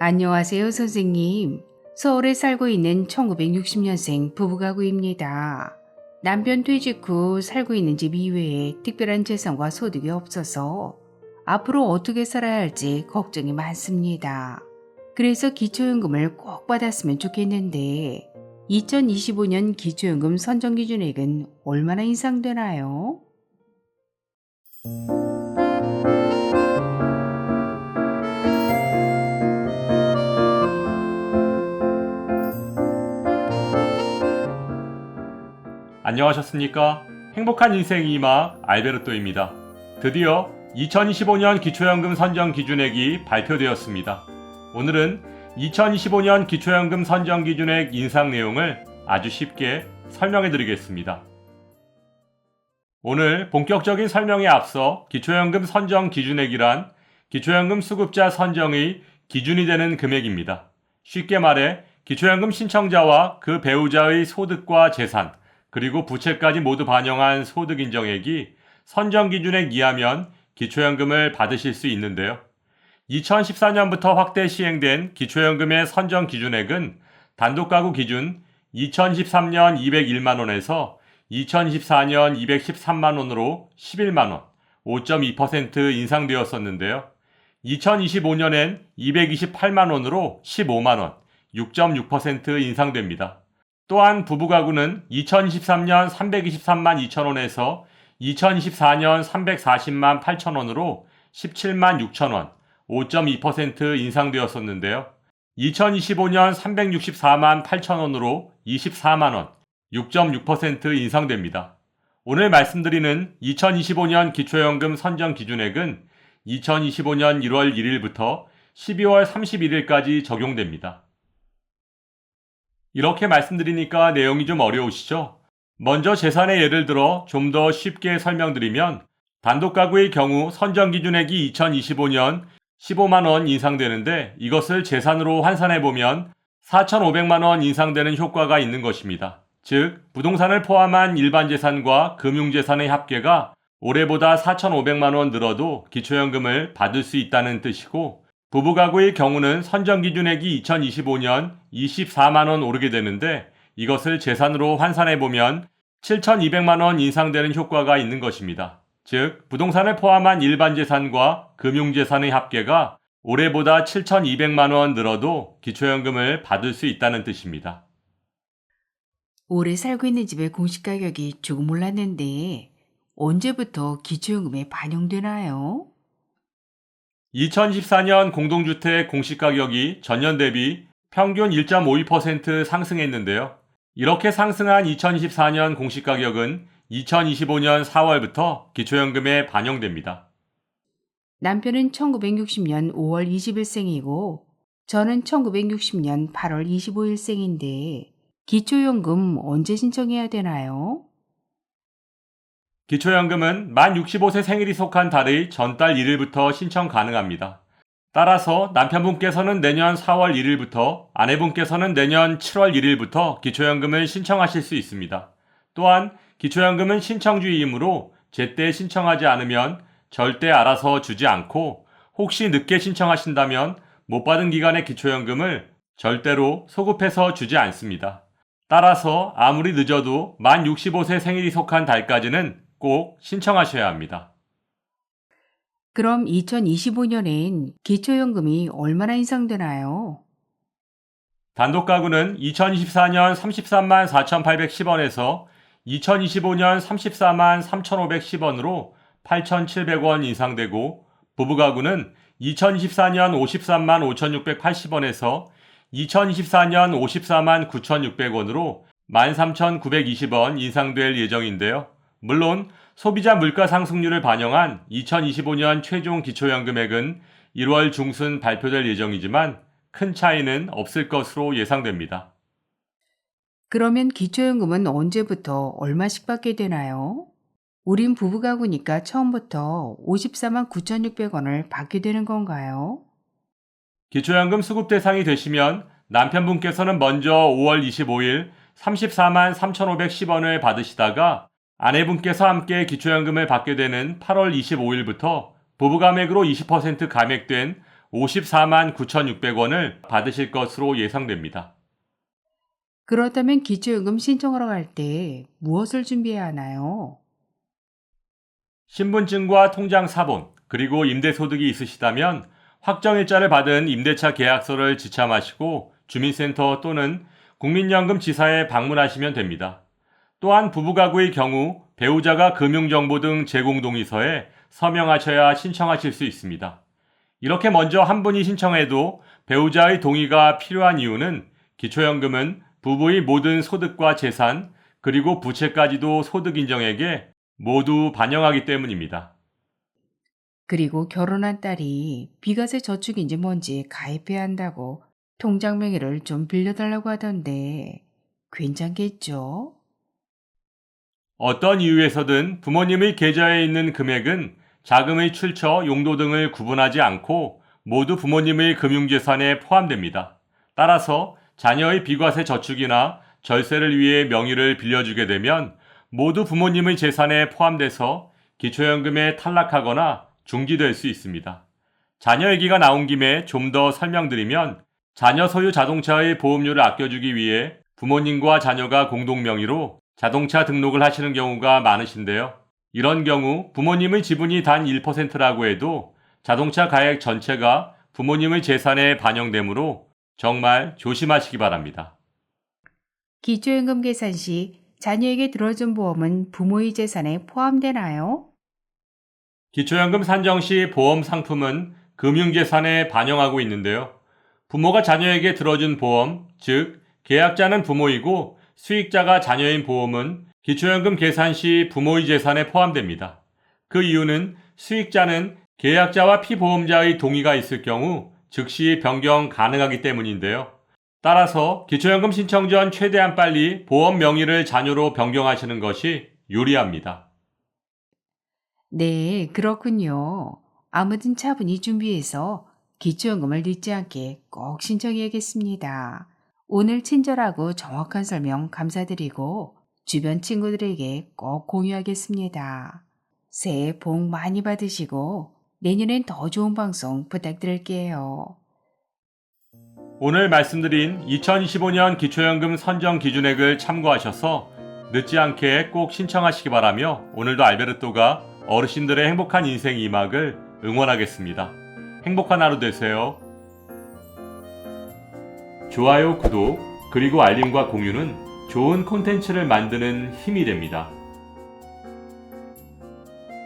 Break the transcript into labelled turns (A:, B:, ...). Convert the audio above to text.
A: 안녕하세요, 선생님. 서울에 살고 있는 1960년생 부부가구입니다. 남편 퇴직 후 살고 있는 집 이외에 특별한 재산과 소득이 없어서 앞으로 어떻게 살아야 할지 걱정이 많습니다. 그래서 기초연금을 꼭 받았으면 좋겠는데 2025년 기초연금 선정기준액은 얼마나 인상되나요?
B: 안녕하셨습니까? 행복한 인생 이막 알베르토입니다. 드디어 2025년 기초연금 선정 기준액이 발표되었습니다. 오늘은 2025년 기초연금 선정 기준액 인상 내용을 아주 쉽게 설명해 드리겠습니다. 오늘 본격적인 설명에 앞서 기초연금 선정 기준액이란 기초연금 수급자 선정의 기준이 되는 금액입니다. 쉽게 말해 기초연금 신청자와 그 배우자의 소득과 재산, 그리고 부채까지 모두 반영한 소득 인정액이 선정 기준액 이하면 기초연금을 받으실 수 있는데요. 2014년부터 확대 시행된 기초연금의 선정 기준액은 단독가구 기준 2013년 201만원에서 2014년 213만원으로 11만원, 5.2% 인상되었었는데요. 2025년엔 228만원으로 15만원, 6.6% 인상됩니다. 또한 부부가구는 2023년 323만 2천원에서 2024년 340만 8천원으로 17만 6천원, 5.2% 인상되었었는데요. 2025년 364만 8천원으로 24만원, 6.6% 인상됩니다. 오늘 말씀드리는 2025년 기초연금 선정 기준액은 2025년 1월 1일부터 12월 31일까지 적용됩니다. 이렇게 말씀드리니까 내용이 좀 어려우시죠? 먼저 재산의 예를 들어 좀 더 쉽게 설명드리면 단독가구의 경우 선정기준액이 2025년 15만원 인상되는데 이것을 재산으로 환산해보면 4,500만원 인상되는 효과가 있는 것입니다. 즉, 부동산을 포함한 일반 재산과 금융재산의 합계가 올해보다 4,500만원 늘어도 기초연금을 받을 수 있다는 뜻이고, 부부가구의 경우는 선정기준액이 2025년 24만원 오르게 되는데 이것을 재산으로 환산해보면 7,200만원 인상되는 효과가 있는 것입니다. 즉, 부동산을 포함한 일반 재산과 금융재산의 합계가 올해보다 7,200만원 늘어도 기초연금을 받을 수 있다는 뜻입니다.
A: 오래 살고 있는 집의 공시가격이 조금 올랐는데 언제부터 기초연금에 반영되나요?
B: 2014년 공동주택 공시가격이 전년 대비 평균 1.52% 상승했는데요. 이렇게 상승한 2014년 공시가격은 2025년 4월부터 기초연금에 반영됩니다.
A: 남편은 1960년 5월 20일생이고 저는 1960년 8월 25일생인데 기초연금 언제 신청해야 되나요?
B: 기초연금은 만 65세 생일이 속한 달의 전달 1일부터 신청 가능합니다. 따라서 남편분께서는 내년 4월 1일부터, 아내분께서는 내년 7월 1일부터 기초연금을 신청하실 수 있습니다. 또한 기초연금은 신청주의이므로 제때 신청하지 않으면 절대 알아서 주지 않고, 혹시 늦게 신청하신다면 못 받은 기간의 기초연금을 절대로 소급해서 주지 않습니다. 따라서 아무리 늦어도 만 65세 생일이 속한 달까지는 꼭 신청하셔야 합니다.
A: 그럼 2025년엔 기초연금이 얼마나 인상되나요?
B: 단독가구는 2024년 33만 4,810원에서 2025년 34만 3,510원으로 8,700원 인상되고, 부부가구는 2024년 53만 5,680원에서 2024년 54만 9,600원으로 13,920원 인상될 예정인데요. 물론 소비자 물가 상승률을 반영한 2025년 최종 기초연금액은 1월 중순 발표될 예정이지만 큰 차이는 없을 것으로 예상됩니다.
A: 그러면 기초연금은 언제부터 얼마씩 받게 되나요? 우린 부부가구니까 처음부터 54만 9,600원을 받게 되는 건가요?
B: 기초연금 수급 대상이 되시면 남편분께서는 먼저 5월 25일 34만 3,510원을 받으시다가 아내분께서 함께 기초연금을 받게 되는 8월 25일부터 부부감액으로 20% 감액된 54만 9,600원을 받으실 것으로 예상됩니다.
A: 그렇다면 기초연금 신청하러 갈 때 무엇을 준비해야 하나요?
B: 신분증과 통장 사본, 그리고 임대소득이 있으시다면 확정일자를 받은 임대차 계약서를 지참하시고 주민센터 또는 국민연금 지사에 방문하시면 됩니다. 또한 부부가구의 경우 배우자가 금융정보 등 제공동의서에 서명하셔야 신청하실 수 있습니다. 이렇게 먼저 한 분이 신청해도 배우자의 동의가 필요한 이유는 기초연금은 부부의 모든 소득과 재산, 그리고 부채까지도 소득인정액에 모두 반영하기 때문입니다.
A: 그리고 결혼한 딸이 비과세 저축인지 뭔지 가입해야 한다고 통장 명의를 좀 빌려달라고 하던데 괜찮겠죠?
B: 어떤 이유에서든 부모님의 계좌에 있는 금액은 자금의 출처, 용도 등을 구분하지 않고 모두 부모님의 금융재산에 포함됩니다. 따라서 자녀의 비과세 저축이나 절세를 위해 명의를 빌려주게 되면 모두 부모님의 재산에 포함돼서 기초연금에 탈락하거나 중지될 수 있습니다. 자녀 얘기가 나온 김에 좀 더 설명드리면 자녀 소유 자동차의 보험료를 아껴주기 위해 부모님과 자녀가 공동 명의로 자동차 등록을 하시는 경우가 많으신데요. 이런 경우 부모님의 지분이 단 1%라고 해도 자동차 가액 전체가 부모님의 재산에 반영되므로 정말 조심하시기 바랍니다.
A: 기초연금 계산 시 자녀에게 들어준 보험은 부모의 재산에 포함되나요?
B: 기초연금 산정 시 보험 상품은 금융재산에 반영하고 있는데요. 부모가 자녀에게 들어준 보험, 즉 계약자는 부모이고 수익자가 자녀인 보험은 기초연금 계산 시 부모의 재산에 포함됩니다. 그 이유는 수익자는 계약자와 피보험자의 동의가 있을 경우 즉시 변경 가능하기 때문인데요. 따라서 기초연금 신청 전 최대한 빨리 보험 명의를 자녀로 변경하시는 것이 유리합니다.
A: 네, 그렇군요. 아무튼 차분히 준비해서 기초연금을 늦지 않게 꼭 신청해야겠습니다. 오늘 친절하고 정확한 설명 감사드리고 주변 친구들에게 꼭 공유하겠습니다. 새해 복 많이 받으시고 내년엔 더 좋은 방송 부탁드릴게요.
B: 오늘 말씀드린 2025년 기초연금 선정 기준액을 참고하셔서 늦지 않게 꼭 신청하시기 바라며 오늘도 알베르토가 어르신들의 행복한 인생 2막을 응원하겠습니다. 행복한 하루 되세요. 좋아요, 구독, 그리고 알림과 공유는 좋은 콘텐츠를 만드는 힘이 됩니다.